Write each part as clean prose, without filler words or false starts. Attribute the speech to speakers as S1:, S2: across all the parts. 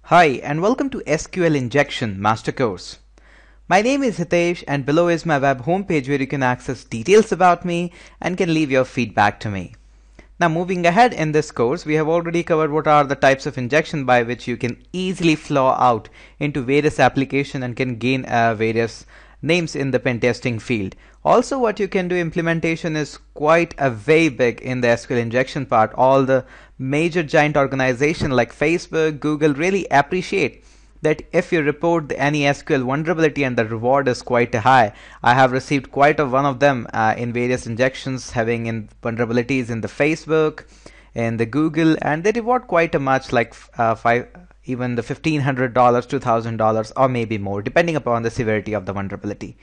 S1: Hi and welcome to SQL Injection Master Course. My name is Hitesh and below is my web homepage where you can access details about me and can leave your feedback to me. Now moving ahead in this course, we have already covered what are the types of injection by which you can easily flow out into various applications and can gain various names in the pen testing field. Also what you can do implementation is quite a way big in the SQL injection part. All the major giant organizations like Facebook, Google really appreciate that if you report any SQL vulnerability and the reward is quite high. I have received quite a one of them in various injections having in vulnerabilities in the Facebook, in the Google, and they reward quite a much like even the $1,500, $2,000 or maybe more depending upon the severity of the vulnerability.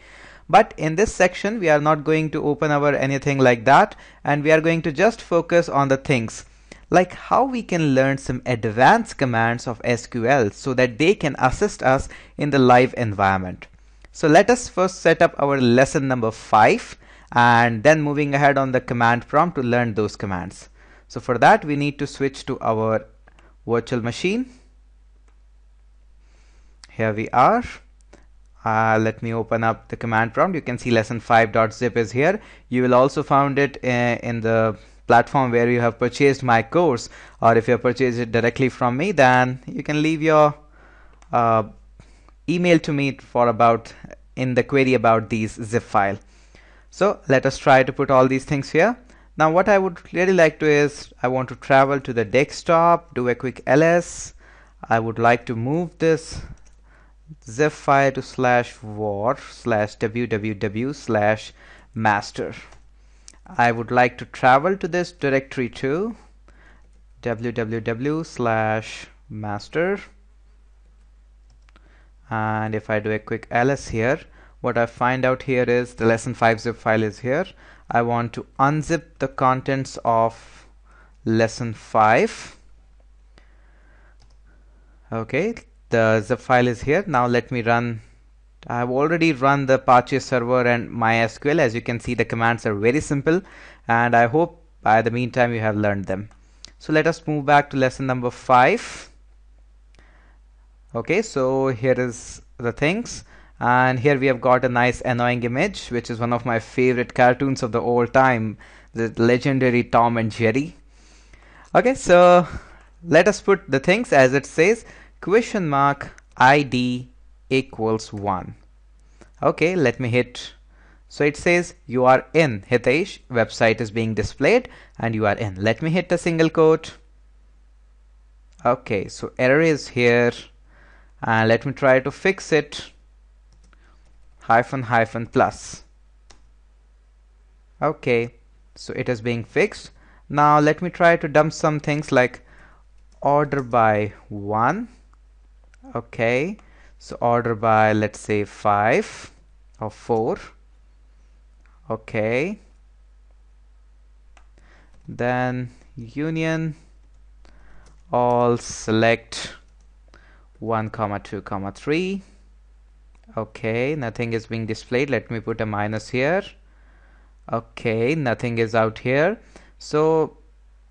S1: But in this section we are not going to open our anything like that, and we are going to just focus on the things like how we can learn some advanced commands of SQL so that they can assist us in the live environment. So let us first set up our lesson number 5 and then moving ahead on the command prompt to learn those commands. So for that we need to switch to our virtual machine. Here we are. Let me open up the command prompt. You can see lesson5.zip is here. You will also find it in the platform where you have purchased my course, or if you have purchased it directly from me, then you can leave your email to me for about in the query about these zip file. So let us try to put all these things here. Now what I would really like to is I want to travel to the desktop, do a quick ls. I would like to move this zip file to /var/www/master. I would like to travel to this directory to www/master, and if I do a quick ls here, what I find out here is the lesson 5 zip file is here. I want to unzip the contents of lesson 5. Okay, the zip file is here. Now let me run. I have already run the Apache server and MySQL. As you can see, the commands are very simple, and I hope by the meantime you have learned them. So let us move back to lesson number 5. Okay, so here is the things, and here we have got a nice annoying image which is one of my favorite cartoons of the old time, the legendary Tom and Jerry. Okay, so let us put the things as it says $ID equals 1. Okay, let me hit. So it says you are in Hitesh, website is being displayed and you are in. Let me hit a single quote. Okay, so error is here, and let me try to fix it. --+ okay, so it is being fixed. Now let me try to dump some things like order by 1. Okay, so order by, let's say 5 or 4. Okay, then union all select 1, 2, 3. Okay, nothing is being displayed. Let me put a minus here. Okay, nothing is out here. So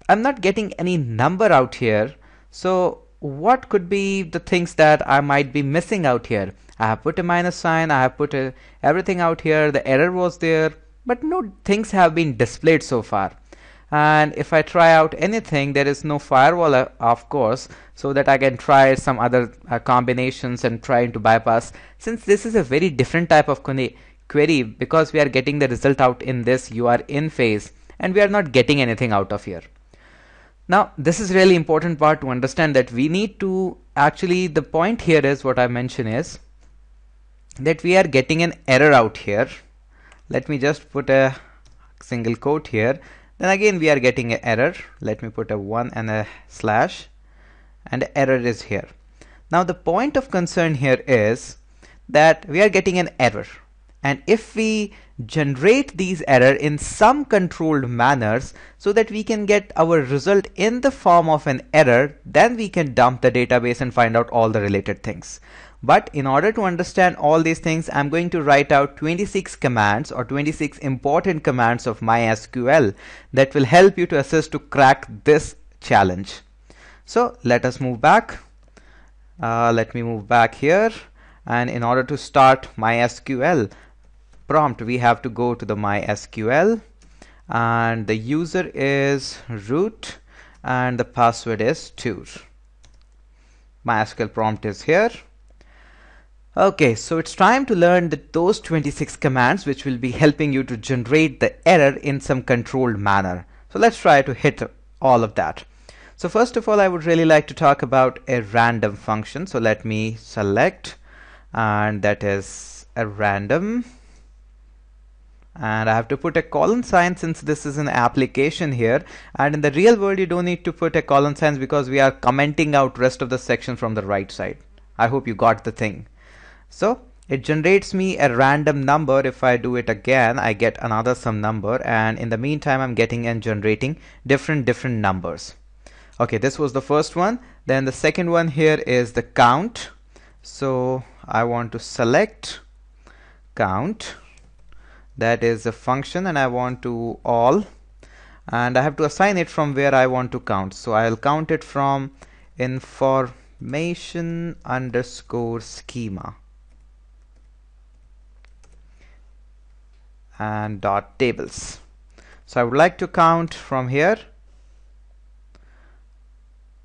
S1: I'm not getting any number out here. So what could be the things that I might be missing out here? I have put a minus sign, I have put everything out here, the error was there, but no things have been displayed so far. And if I try out anything, there is no firewall of course, so that I can try some other combinations and trying to bypass, since this is a very different type of query, because we are getting the result out in this you are in phase and we are not getting anything out of here. Now this is really important part to understand, that we need to actually, the point here is what I mention is that we are getting an error out here. Let me just put a single quote here. Then again we are getting an error. Let me put a 1 and a slash, and the error is here. Now the point of concern here is that we are getting an error, and if we generate these error in some controlled manners so that we can get our result in the form of an error, then we can dump the database and find out all the related things. But in order to understand all these things, I'm going to write out 26 commands or 26 important commands of MySQL that will help you to assist to crack this challenge. So let us move back. Let me move back here, and in order to start MySQL prompt, we have to go to the MySQL, and the user is root and the password is tour. MySQL prompt is here. Okay, so it's time to learn those 26 commands which will be helping you to generate the error in some controlled manner. So let's try to hit all of that. So first of all, I would really like to talk about a random function. So let me select, and that is a random. And I have to put a colon sign since this is an application here. And in the real world, you don't need to put a colon sign because we are commenting out rest of the section from the right side. I hope you got the thing. So it generates me a random number. If I do it again, I get another some number, and in the meantime I'm getting and generating different numbers. Okay, this was the first one. Then the second one here is the count. So I want to select count. That is a function, and I want to all, and I have to assign it from where I want to count. So I'll count it from information underscore schema and dot tables. So I would like to count from here.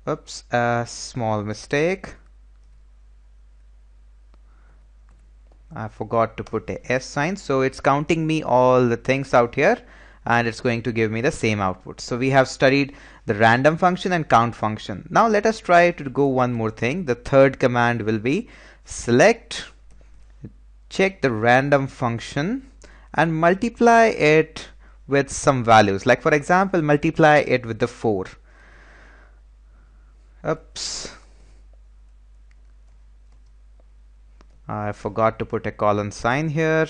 S1: Oops, a small mistake. I forgot to put a S sign. So it's counting me all the things out here, and it's going to give me the same output. So we have studied the random function and count function. Now let us try to go one more thing. The third command will be select, check the random function, and multiply it with some values. Like for example, multiply it with the 4. Oops. I forgot to put a colon sign here.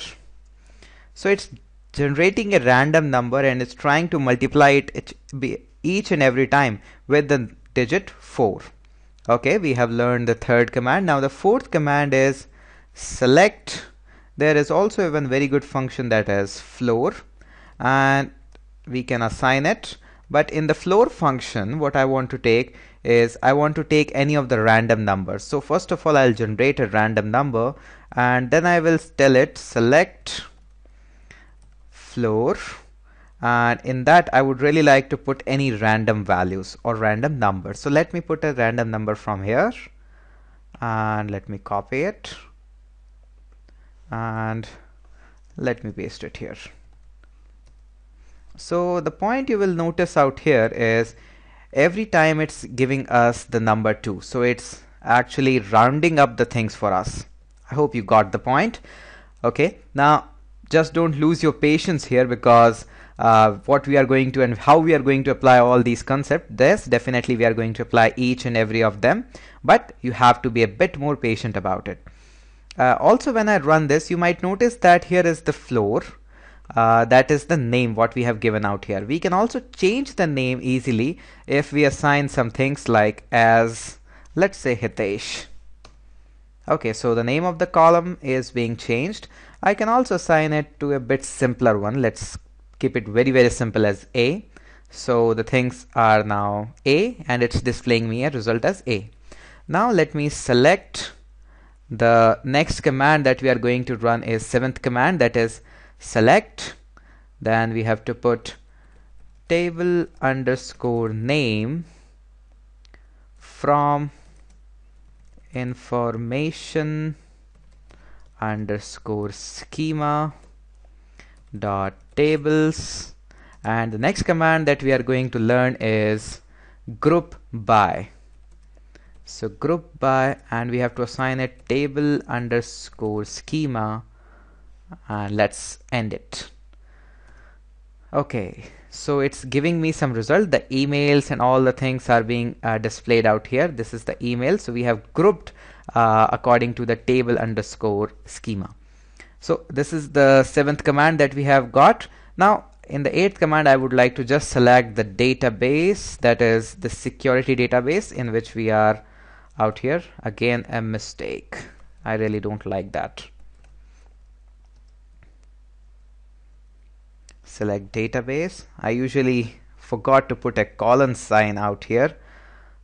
S1: So it's generating a random number and it's trying to multiply it each and every time with the digit 4. Okay, we have learned the third command. Now the fourth command is select. There is also one very good function that is floor, and we can assign it. But in the floor function, what I want to take is I want to take any of the random numbers. So first of all, I'll generate a random number, and then I will tell it select floor, and in that I would really like to put any random values or random numbers. So let me put a random number from here, and let me copy it, and let me paste it here. So the point you will notice out here is every time it's giving us the number 2. So it's actually rounding up the things for us. I hope you got the point. Okay, now just don't lose your patience here, because what we are going to and how we are going to apply all these concepts, this definitely we are going to apply each and every of them, but you have to be a bit more patient about it. Also, when I run this, you might notice that here is the floor. That is the name what we have given out here. We can also change the name easily if we assign some things like as, let's say, Hitesh. Okay, so the name of the column is being changed. I can also assign it to a bit simpler one. Let's keep it very simple as A. So the things are now A, and it's displaying me a result as A. Now let me select the next command that we are going to run is 7th command, that is select. Then we have to put table underscore name from information underscore schema dot tables, and the next command that we are going to learn is group by. So group by, and we have to assign it table underscore schema, and let's end it. Okay, so it's giving me some result. The emails and all the things are being displayed out here. This is the email. So we have grouped according to the table underscore schema. So this is the 7th command that we have got. Now in the 8th command, I would like to just select the database, that is the security database in which we are out here. Again, a mistake. I really don't like that. Select database. I usually forgot to put a colon sign out here.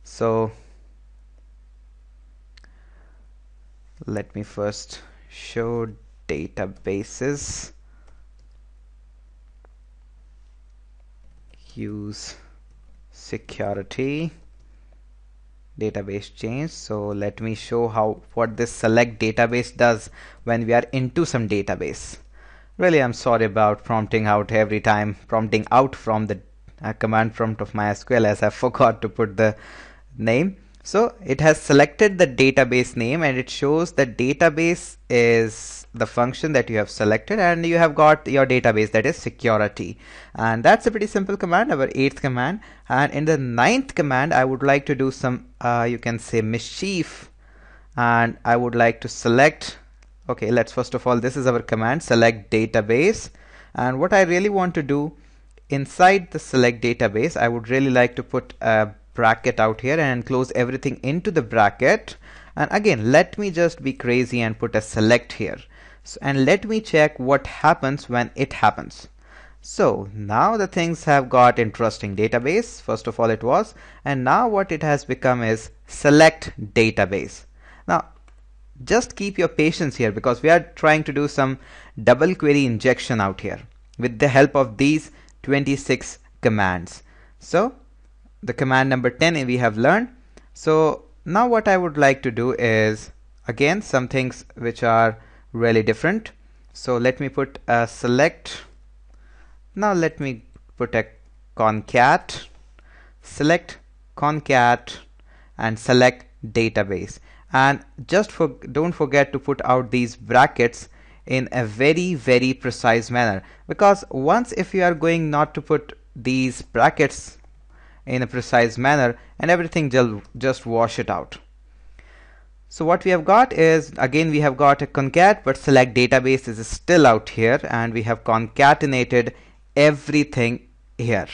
S1: So Let me first show databases. Use security database change. So let me show what this select database does when we are into some database. Really, I'm sorry about prompting out every time, prompting out from the command prompt of MySQL, as I forgot to put the name. So it has selected the database name, and it shows that database is the function that you have selected, and you have got your database, that is security. And that's a pretty simple command, our 8th command. And in the 9th command, I would like to do some you can say mischief, and I would like to select, okay, let's first of all, this is our command, select database. And what I really want to do inside the select database, I would really like to put a bracket out here and close everything into the bracket. And again, let me just be crazy and put a select here. And let me check what happens when it happens. So now the things have got interesting. Database, first of all it was, and now what it has become is select database. Now just keep your patience here, because we are trying to do some double query injection out here with the help of these 26 commands. So the command number 10 we have learned. So now what I would like to do is, again, some things which are really different. So let me put a select. Now let me put a concat, select concat, and select database. And don't forget to put out these brackets in a very precise manner, because once if you are going not to put these brackets in a precise manner, and everything just wash it out. So what we have got is, again, we have got a concat, but select database is still out here, and we have concatenated everything here.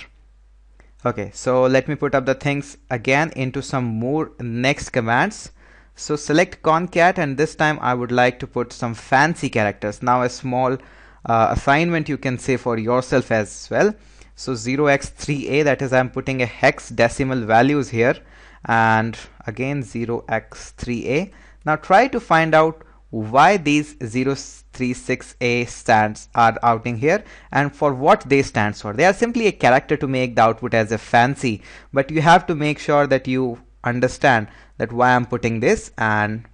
S1: Okay, so let me put up the things again into some more next commands. So select concat, and this time I would like to put some fancy characters. Now a small assignment you can say for yourself as well. So 0x3a, that is, I'm putting a hex decimal values here, and again 0x3a. Now try to find out why these 036a stands are out in here, and for what they stand for. They are simply a character to make the output as a fancy, but you have to make sure that you understand that why I'm putting this and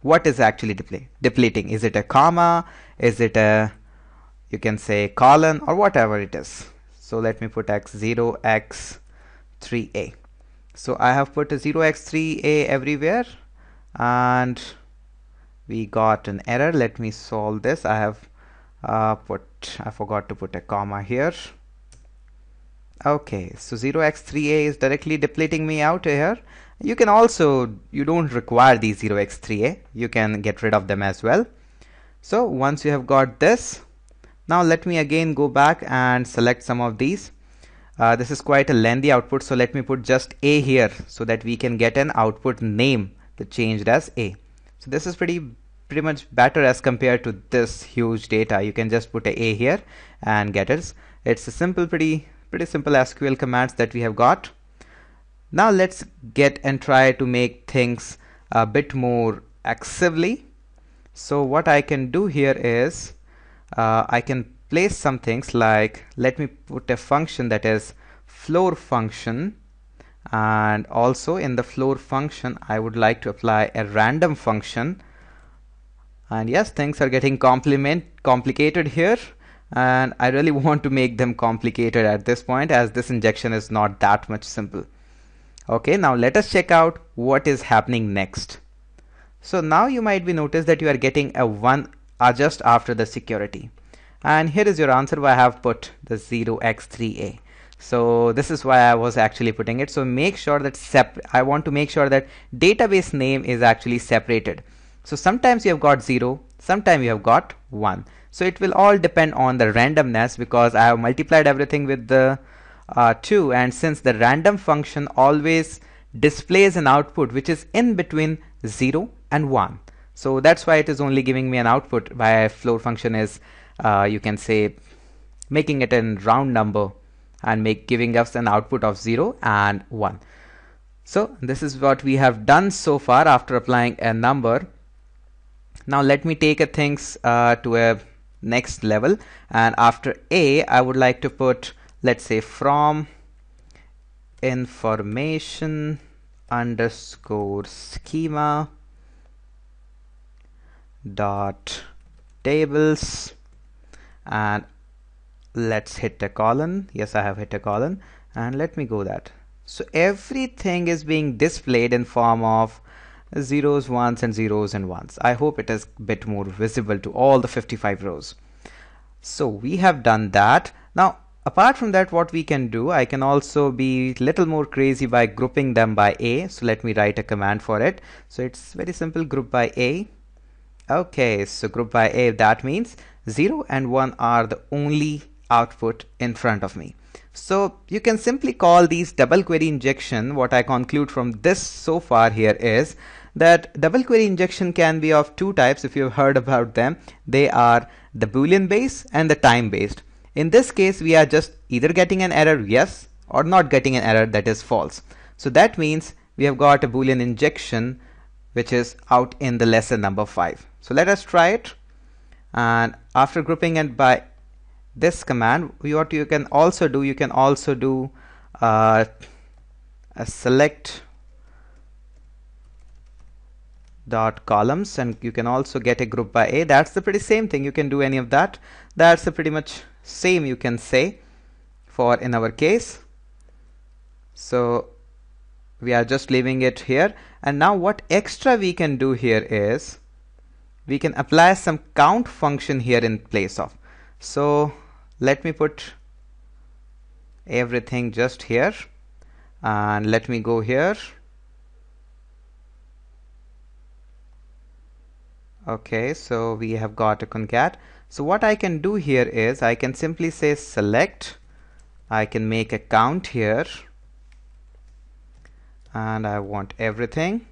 S1: what is actually depleting. Is it a comma? Is it a, you can say, colon, or whatever it is. So let me put x0 x3a. So I have put a 0x3a everywhere, and we got an error. Let me solve this. I have I forgot to put a comma here. Okay, so 0x3a is directly depleting me out here. You can also, you don't require these 0x3a. You can get rid of them as well. So once you have got this, now let me again go back and select some of these. This is quite a lengthy output, so let me put just a here so that we can get an output name that changed as a. So this is pretty much better as compared to this huge data. You can just put a here and get it. It's a simple, pretty simple SQL commands that we have got. Now let's get and try to make things a bit more actively. So what I can do here is I can place some things like, let me put a function that is floor function, and also in the floor function I would like to apply a random function. And yes, things are getting complicated here, and I really want to make them complicated at this point, as this injection is not that much simple. Okay, now let us check out what is happening next. So now you might be noticed that you are getting a 1 just after the security, and here is your answer why I have put the 0x3a. So this is why I was actually putting it. So make sure that I want to make sure that database name is actually separated. So sometimes you have got 0, sometimes you have got 1. So it will all depend on the randomness, because I have multiplied everything with the 2, and since the random function always displays an output which is in between 0 and 1. So that's why it is only giving me an output by floor function is you can say making it a round number and giving us an output of 0 and 1. So this is what we have done so far after applying a number. Now let me take things to a next level, and after A I would like to put, let's say, from information underscore schema dot tables, and let's hit a colon. Yes, I have hit a colon, and let me go that. So everything is being displayed in form of zeros, ones, and zeros and ones. I hope it is a bit more visible to all the 55 rows. So we have done that. Now apart from that, what we can do, I can also be little more crazy by grouping them by A. So let me write a command for it. So it's very simple, group by A. Okay, so group by A, that means 0 and 1 are the only output in front of me. So you can simply call these double query injection. What I conclude from this so far here is that double query injection can be of two types. If you've heard about them, they are the Boolean based and the time based. In this case, we are just either getting an error yes or not getting an error, that is false. So that means we have got a Boolean injection which is out in the lesson number 5. So let us try it. And after grouping it by this command, what you can also do, a select dot columns, and you can also get a group by A. That's the pretty same thing. You can do any of that. That's the pretty much same, you can say, for in our case. So we are just leaving it here. And now what extra we can do here is we can apply some count function here in place of. So let me put everything just here, and let me go here. Okay, so we have got a concat. So what I can do here is I can simply say select. I can make a count here, and I want everything,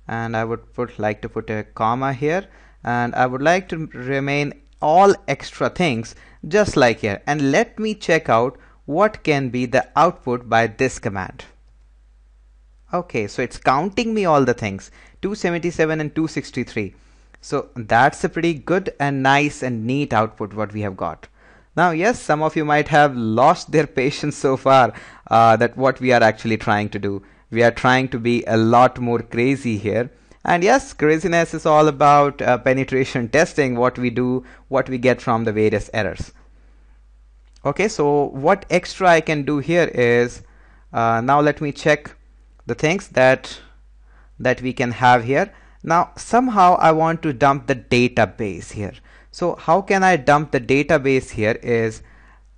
S1: and I would like to put a comma here, and I would like to remain all extra things just like here. And let me check out what can be the output by this command. Okay, so it's counting me all the things, 277 and 263. So that's a pretty good and nice and neat output what we have got. Now yes, some of you might have lost their patience so far, that what we are actually trying to do. We are trying to be a lot more crazy here. And yes, craziness is all about penetration testing, what we do, what we get from the various errors. Okay, so what extra I can do here is, now let me check the things that we can have here. Now somehow I want to dump the database here. So how can I dump the database here is,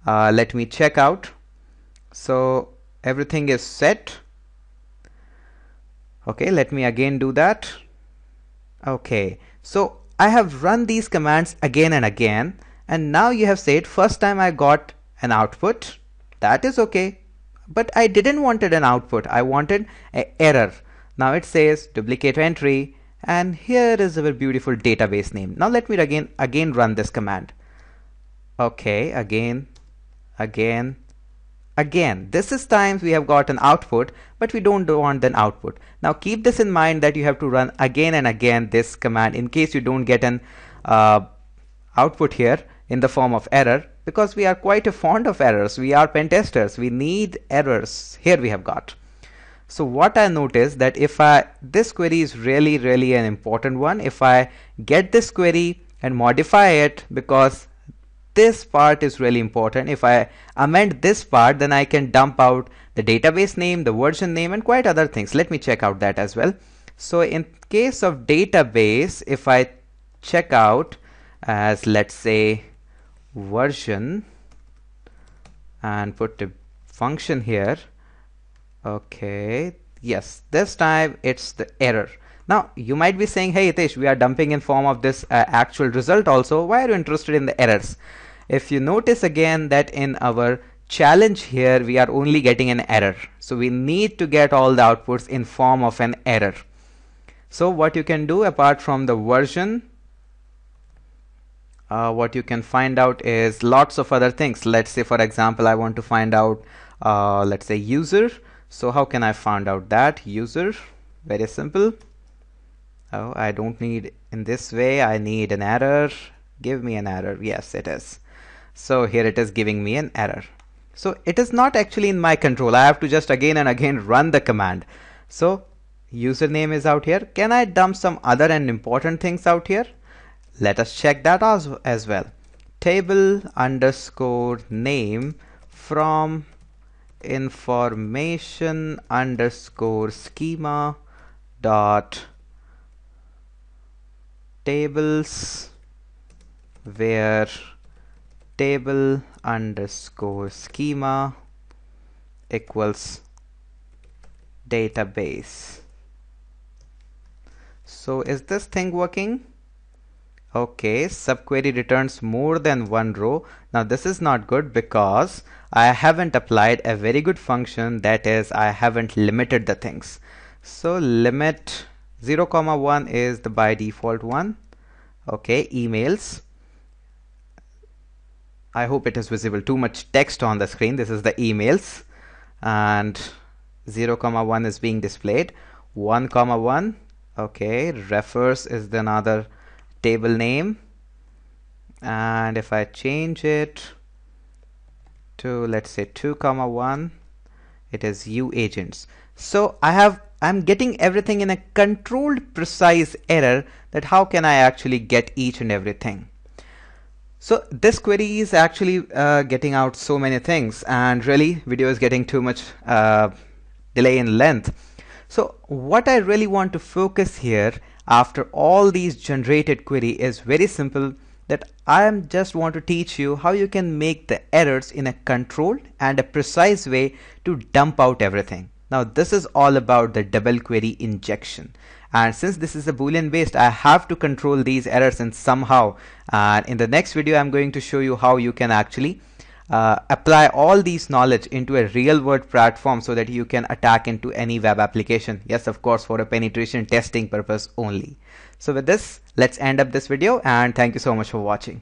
S1: let me check out. So everything is set. Okay, let me again do that. Okay, so I have run these commands again and again, and now you have said first time I got an output. That is okay, but I didn't wanted an output. I wanted an error. Now it says duplicate entry, and here is our beautiful database name. Now let me again run this command. Okay, again. This is times we have got an output, but we don't want an output. Now keep this in mind that you have to run again and again this command in case you don't get an output here in the form of error, because we are quite fond of errors. We are pen testers. We need errors. Here we have got. So what I notice that if this query is really an important one. If I get this query and modify it, because this part is really important. If I amend this part, then I can dump out the database name, the version name, and quite other things. Let me check out that as well. So in case of database, if I check out as, let's say, version and put a function here. Okay, yes, this time it's the error. Now you might be saying, hey Hitesh, we are dumping in form of this actual result also. Why are you interested in the errors? If you notice again that in our challenge here we are only getting an error, so we need to get all the outputs in form of an error. So what you can do apart from the version, what you can find out is lots of other things. Let's say for example I want to find out let's say user. So how can I find out that user? Very simple. Oh, I don't need in this way. I need an error. Give me an error. Yes, it is. So here it is giving me an error. So it is not actually in my control. I have to just again and again run the command. So username is out here. Can I dump some other and important things out here? Let us check that as well. Table underscore name from information underscore schema dot tables where table underscore schema equals database. So is this thing working? Okay, subquery returns more than one row. Now this is not good because I haven't applied a very good function, that is I haven't limited the things. So limit 0, 1 is the by default one. Okay, emails. I hope it is visible. Too much text on the screen. This is the emails, and 0, 1 is being displayed. 1, 1. Okay, refers is the another table name, and if I change it to let's say 2, 1, it is U agents. So I'm getting everything in a controlled precise error. That how can I actually get each and everything? So this query is actually getting out so many things, and really video is getting too much delay in length. So what I really want to focus here after all these generated query is very simple, that I am just want to teach you how you can make the errors in a controlled and a precise way to dump out everything. Now this is all about the double query injection. And since this is a boolean based, I have to control these errors in somehow. And in the next video, I'm going to show you how you can actually apply all these knowledge into a real world platform so that you can attack into any web application. Yes, of course, for a penetration testing purpose only. So with this, let's end up this video, and thank you so much for watching.